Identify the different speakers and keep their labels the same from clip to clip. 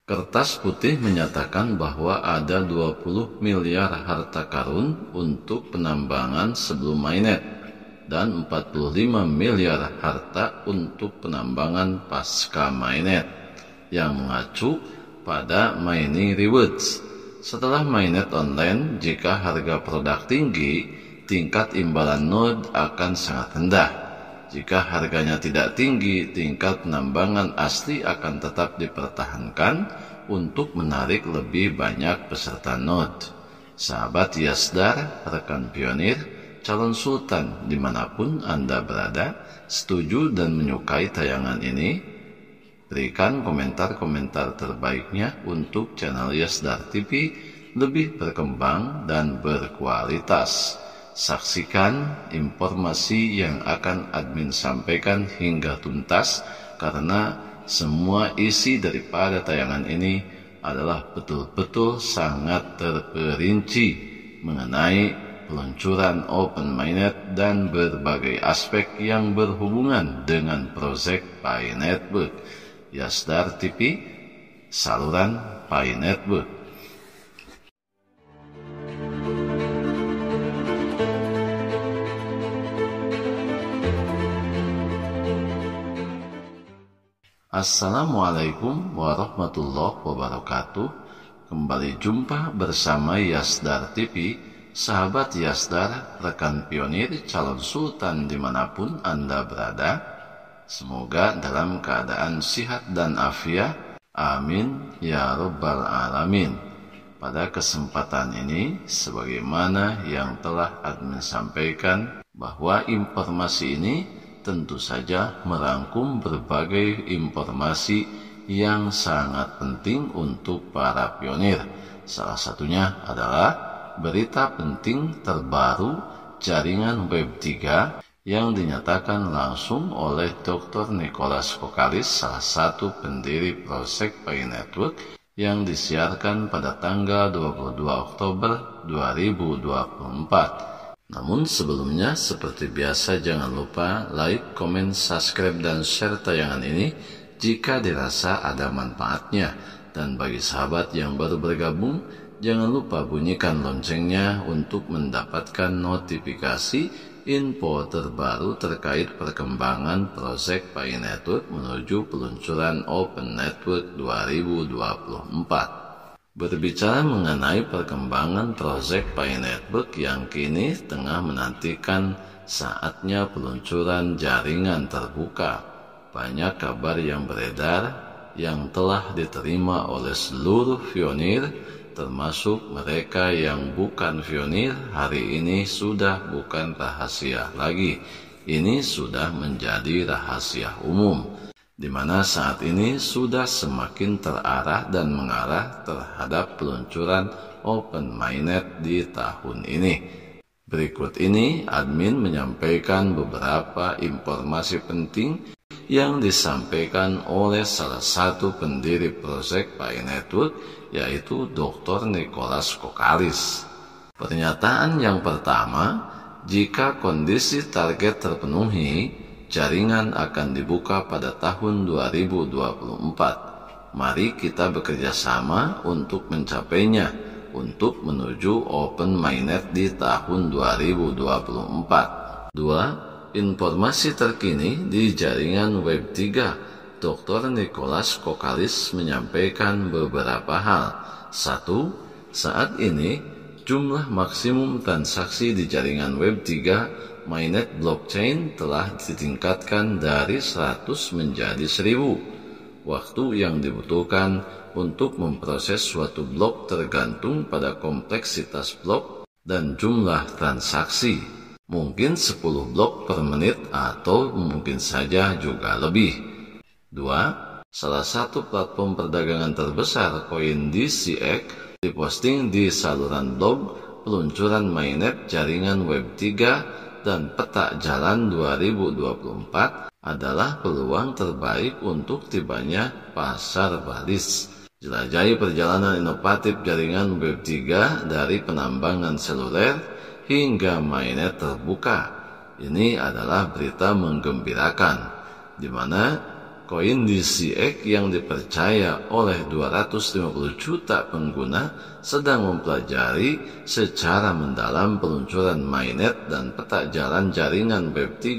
Speaker 1: Kertas putih menyatakan bahwa ada 20 miliar harta karun untuk penambangan sebelum mainnet dan 45 miliar harta untuk penambangan pasca mainnet yang mengacu pada mining rewards. Setelah mainnet online, jika harga produk tinggi, tingkat imbalan node akan sangat rendah. Jika harganya tidak tinggi, tingkat penambangan asli akan tetap dipertahankan untuk menarik lebih banyak peserta node. Sahabat Yasdar, rekan pionir, calon sultan dimanapun Anda berada, setuju dan menyukai tayangan ini? Berikan komentar-komentar terbaiknya untuk channel Yasdar TV lebih berkembang dan berkualitas. Saksikan informasi yang akan admin sampaikan hingga tuntas, karena semua isi daripada tayangan ini adalah betul-betul sangat terperinci mengenai peluncuran open mainnet dan berbagai aspek yang berhubungan dengan proyek Pi Network. Yasdar TV, saluran Pi Network. Assalamualaikum warahmatullahi wabarakatuh. Kembali jumpa bersama Yasdar TV. Sahabat Yasdar, rekan pionir, calon sultan dimanapun Anda berada, semoga dalam keadaan sehat dan afiat. Amin ya rabbal alamin. Pada kesempatan ini, sebagaimana yang telah admin sampaikan, bahwa informasi ini tentu saja merangkum berbagai informasi yang sangat penting untuk para pionir. Salah satunya adalah berita penting terbaru jaringan Web 3 yang dinyatakan langsung oleh Dr. Nicholas Kokalis, salah satu pendiri proyek Pi Network, yang disiarkan pada tanggal 22 Oktober 2024. Namun sebelumnya, seperti biasa, jangan lupa like, komen, subscribe, dan share tayangan ini jika dirasa ada manfaatnya. Dan bagi sahabat yang baru bergabung, jangan lupa bunyikan loncengnya untuk mendapatkan notifikasi info terbaru terkait perkembangan proyek Pi Network menuju peluncuran Open Network 2024. Berbicara mengenai perkembangan proyek Pi Network yang kini tengah menantikan saatnya peluncuran jaringan terbuka, banyak kabar yang beredar yang telah diterima oleh seluruh pionir, termasuk mereka yang bukan pionir. Hari ini sudah bukan rahasia lagi, ini sudah menjadi rahasia umum, di mana saat ini sudah semakin terarah dan mengarah terhadap peluncuran open mainnet di tahun ini. Berikut ini admin menyampaikan beberapa informasi penting yang disampaikan oleh salah satu pendiri proyek Pi Network, yaitu Dr. Nicholas Kokalis. Pernyataan yang pertama, jika kondisi target terpenuhi, jaringan akan dibuka pada tahun 2024. Mari kita bekerja sama untuk mencapainya, untuk menuju open mainnet di tahun 2024. 2. Informasi terkini di jaringan Web 3. Dr. Nicholas Kokalis menyampaikan beberapa hal. 1. Saat ini, jumlah maksimum transaksi di jaringan Web 3 mainnet blockchain telah ditingkatkan dari 100 menjadi 1000. Waktu yang dibutuhkan untuk memproses suatu blok tergantung pada kompleksitas blok dan jumlah transaksi. Mungkin 10 blok per menit atau mungkin saja juga lebih. 2. Salah satu platform perdagangan terbesar, CoinDCX, diposting di saluran blog peluncuran mainnet jaringan Web 3 dan peta jalan 2024 adalah peluang terbaik untuk tibanya pasar balis. Jelajahi perjalanan inovatif jaringan Web 3 dari penambangan seluler hingga mainnet terbuka. Ini adalah berita menggembirakan, di mana koin DCX yang dipercaya oleh 250 juta pengguna sedang mempelajari secara mendalam peluncuran mainnet dan peta jalan jaringan Web3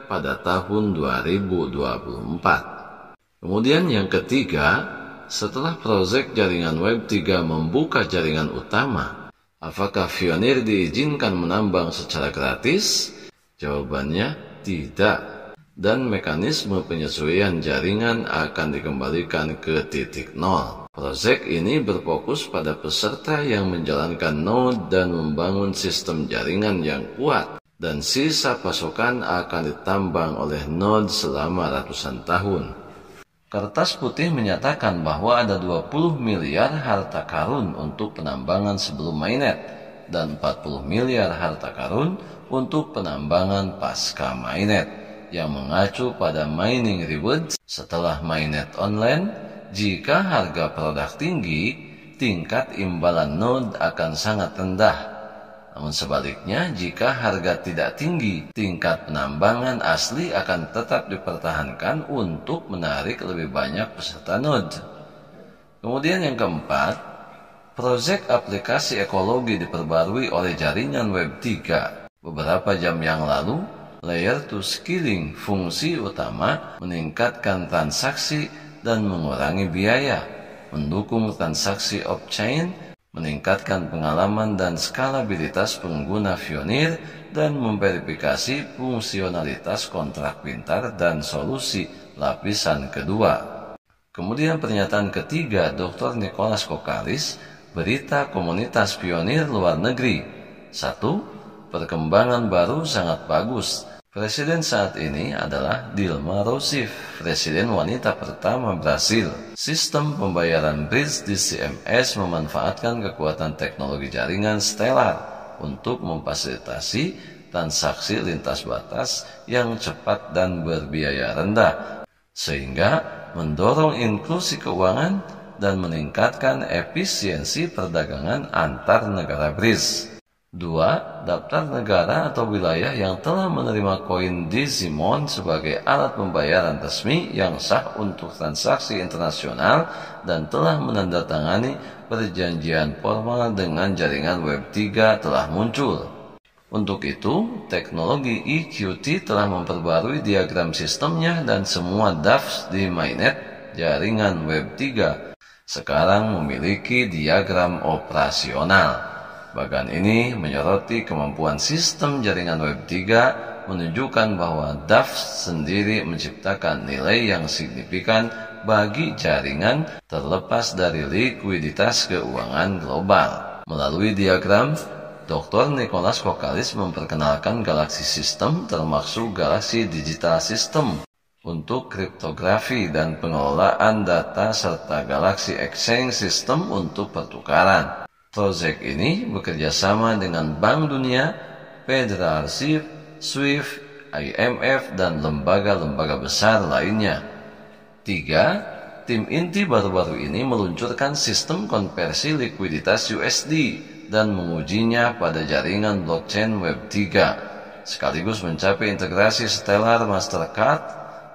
Speaker 1: pada tahun 2024. Kemudian yang ketiga, setelah proyek jaringan Web3 membuka jaringan utama, apakah Fioneer diizinkan menambang secara gratis? Jawabannya tidak. Dan mekanisme penyesuaian jaringan akan dikembalikan ke titik nol. Proyek ini berfokus pada peserta yang menjalankan node dan membangun sistem jaringan yang kuat, dan sisa pasokan akan ditambang oleh node selama ratusan tahun. Kertas putih menyatakan bahwa ada 20 miliar harta karun untuk penambangan sebelum mainnet dan 40 miliar harta karun untuk penambangan pasca mainnet, yang mengacu pada mining rewards setelah mainnet online. Jika harga produk tinggi, tingkat imbalan node akan sangat rendah. Namun sebaliknya, jika harga tidak tinggi, tingkat penambangan asli akan tetap dipertahankan untuk menarik lebih banyak peserta node. Kemudian yang keempat, proyek aplikasi ekologi diperbarui oleh jaringan Web3. Beberapa jam yang lalu, Layer 2 scaling fungsi utama meningkatkan transaksi dan mengurangi biaya, mendukung transaksi off-chain, meningkatkan pengalaman dan skalabilitas pengguna Fioneer, dan memverifikasi fungsionalitas kontrak pintar dan solusi lapisan kedua. Kemudian pernyataan ketiga Dr. Nicholas Kokalis, berita komunitas Fioneer luar negeri. 1. Perkembangan baru sangat bagus. Presiden saat ini adalah Dilma Rousseff, presiden wanita pertama Brasil. Sistem pembayaran Bridge DCMS memanfaatkan kekuatan teknologi jaringan Stellar untuk memfasilitasi transaksi lintas batas yang cepat dan berbiaya rendah, sehingga mendorong inklusi keuangan dan meningkatkan efisiensi perdagangan antar negara BRICS. 2. Daftar negara atau wilayah yang telah menerima koin Digimon sebagai alat pembayaran resmi yang sah untuk transaksi internasional dan telah menandatangani perjanjian formal dengan jaringan Web3 telah muncul. Untuk itu, teknologi EQT telah memperbarui diagram sistemnya dan semua dApps di mainnet jaringan Web3 sekarang memiliki diagram operasional. Bagian ini menyoroti kemampuan sistem jaringan Web3 menunjukkan bahwa dApps sendiri menciptakan nilai yang signifikan bagi jaringan terlepas dari likuiditas keuangan global. Melalui diagram, Dr. Nicholas Kokalis memperkenalkan Galaxy System termasuk Galaxy Digital System untuk kriptografi dan pengelolaan data serta Galaxy Exchange System untuk pertukaran. Proyek ini bekerja sama dengan Bank Dunia, Federal Reserve, SWIFT, IMF, dan lembaga-lembaga besar lainnya. 3. Tim inti baru-baru ini meluncurkan sistem konversi likuiditas USD dan mengujinya pada jaringan blockchain Web3, sekaligus mencapai integrasi Stellar Mastercard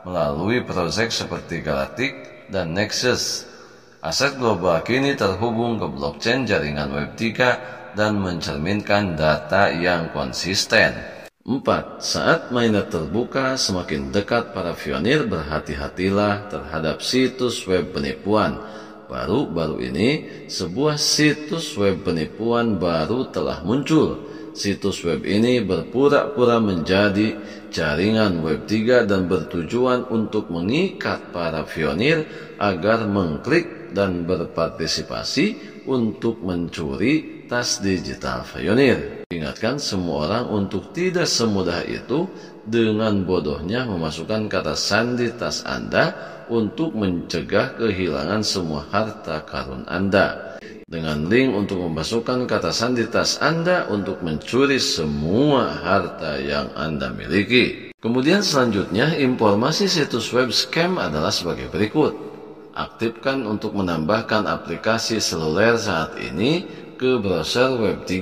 Speaker 1: melalui proyek seperti Galactic dan Nexus. Aset global kini terhubung ke blockchain jaringan Web3 dan mencerminkan data yang konsisten. 4. Saat mainnet terbuka semakin dekat, para Fioneer berhati-hatilah terhadap situs web penipuan. Baru-baru ini, sebuah situs web penipuan baru telah muncul. Situs web ini berpura-pura menjadi jaringan Web3 dan bertujuan untuk mengikat para Fioneer agar mengklik dan berpartisipasi untuk mencuri tas digital Fioneer. Ingatkan semua orang untuk tidak semudah itu dengan bodohnya memasukkan kata sandi tas Anda untuk mencegah kehilangan semua harta karun Anda. Dengan link untuk memasukkan kata sandi tas Anda untuk mencuri semua harta yang Anda miliki. Kemudian selanjutnya, informasi situs web scam adalah sebagai berikut. Aktifkan untuk menambahkan aplikasi seluler saat ini ke browser Web3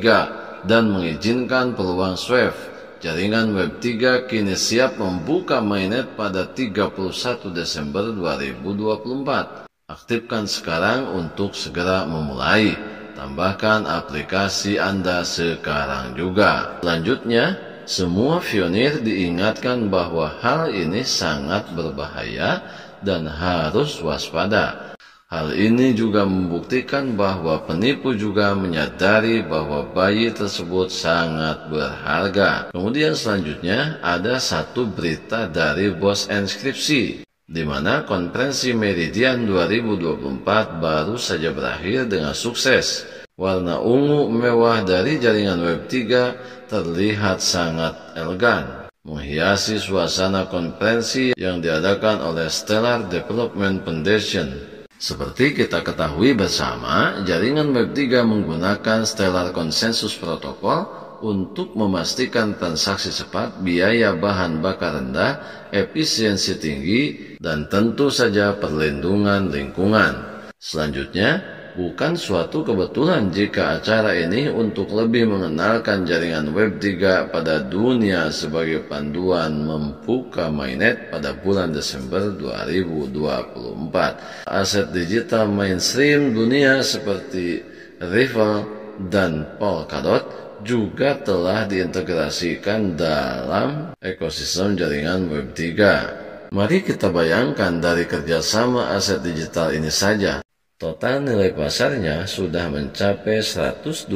Speaker 1: dan mengizinkan peluang swipe. Jaringan Web 3 kini siap membuka mainnet pada 31 Desember 2024. Aktifkan sekarang untuk segera memulai. Tambahkan aplikasi Anda sekarang juga. Selanjutnya, semua pionir diingatkan bahwa hal ini sangat berbahaya dan harus waspada. Hal ini juga membuktikan bahwa penipu juga menyadari bahwa bayi tersebut sangat berharga. Kemudian selanjutnya ada satu berita dari bos Enkripsi, di mana konferensi Meridian 2024 baru saja berakhir dengan sukses. Warna ungu mewah dari jaringan Web 3 terlihat sangat elegan, menghiasi suasana konferensi yang diadakan oleh Stellar Development Foundation. Seperti kita ketahui bersama, jaringan Web 3 menggunakan Stellar Consensus Protocol untuk memastikan transaksi cepat, biaya bahan bakar rendah, efisiensi tinggi, dan tentu saja perlindungan lingkungan. Selanjutnya, bukan suatu kebetulan jika acara ini untuk lebih mengenalkan jaringan Web 3 pada dunia sebagai panduan membuka mainnet pada bulan Desember 2024. Aset digital mainstream dunia seperti Ripple dan Polkadot juga telah diintegrasikan dalam ekosistem jaringan Web 3. Mari kita bayangkan dari kerjasama aset digital ini saja. Total nilai pasarnya sudah mencapai 126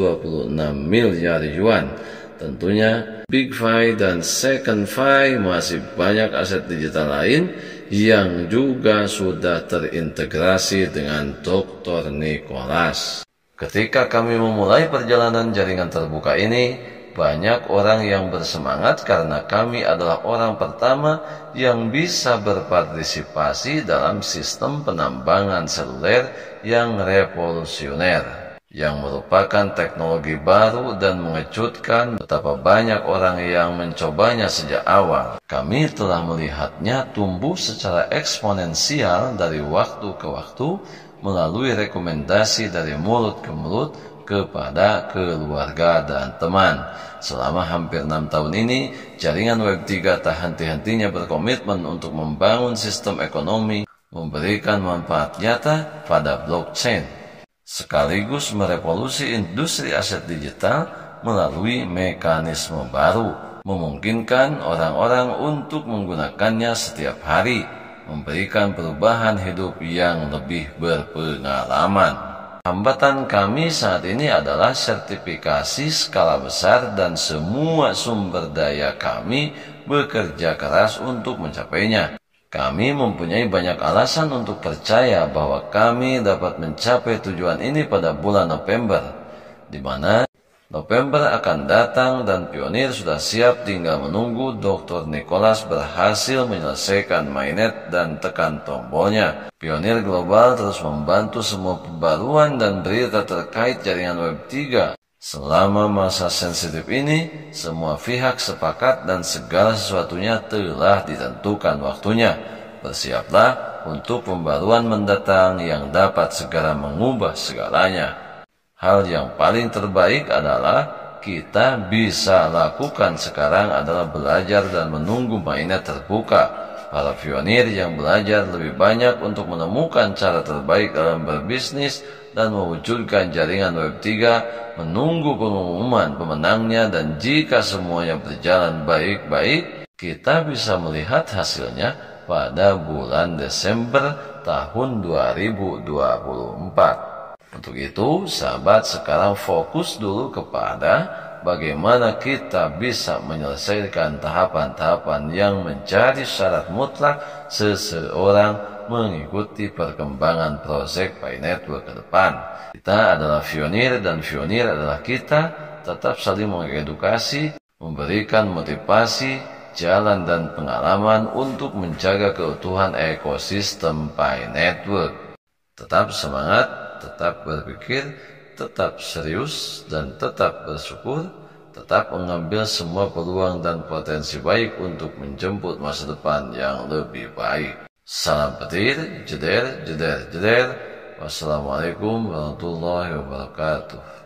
Speaker 1: miliar yuan. Tentunya Big Fi dan Second Fi masih banyak aset digital lain yang juga sudah terintegrasi dengan Dr. Nicholas. Ketika kami memulai perjalanan jaringan terbuka ini, banyak orang yang bersemangat karena kami adalah orang pertama yang bisa berpartisipasi dalam sistem penambangan seluler yang revolusioner, yang merupakan teknologi baru dan mengejutkan betapa banyak orang yang mencobanya sejak awal. Kami telah melihatnya tumbuh secara eksponensial dari waktu ke waktu melalui rekomendasi dari mulut ke mulut kepada keluarga dan teman. Selama hampir 6 tahun ini, jaringan Web 3 tak henti-hentinya berkomitmen untuk membangun sistem ekonomi, memberikan manfaat nyata pada blockchain, sekaligus merevolusi industri aset digital melalui mekanisme baru, memungkinkan orang-orang untuk menggunakannya setiap hari, memberikan perubahan hidup yang lebih berpengalaman. Hambatan kami saat ini adalah sertifikasi skala besar dan semua sumber daya kami bekerja keras untuk mencapainya. Kami mempunyai banyak alasan untuk percaya bahwa kami dapat mencapai tujuan ini pada bulan November, di mana November akan datang dan pionir sudah siap, tinggal menunggu Dr. Nicholas berhasil menyelesaikan mainnet dan tekan tombolnya. Pionir global terus membantu semua pembaruan dan berita terkait jaringan Web 3. Selama masa sensitif ini, semua pihak sepakat dan segala sesuatunya telah ditentukan waktunya. Bersiaplah untuk pembaruan mendatang yang dapat segera mengubah segalanya. Hal yang paling terbaik adalah kita bisa lakukan sekarang adalah belajar dan menunggu mainnet terbuka. Para pionir yang belajar lebih banyak untuk menemukan cara terbaik dalam berbisnis dan mewujudkan jaringan Web 3, menunggu pengumuman pemenangnya, dan jika semuanya berjalan baik-baik, kita bisa melihat hasilnya pada bulan Desember tahun 2024. Untuk itu, sahabat, sekarang fokus dulu kepada bagaimana kita bisa menyelesaikan tahapan-tahapan yang menjadi syarat mutlak seseorang mengikuti perkembangan proyek Pi Network ke depan. Kita adalah pionir dan pionir adalah kita, tetap saling mengedukasi, memberikan motivasi, jalan dan pengalaman untuk menjaga keutuhan ekosistem Pi Network. Tetap semangat, tetap berpikir, tetap serius, dan tetap bersyukur, tetap mengambil semua peluang dan potensi baik untuk menjemput masa depan yang lebih baik. Salam petir, jeder, jeder, jeder. Wassalamualaikum warahmatullahi wabarakatuh.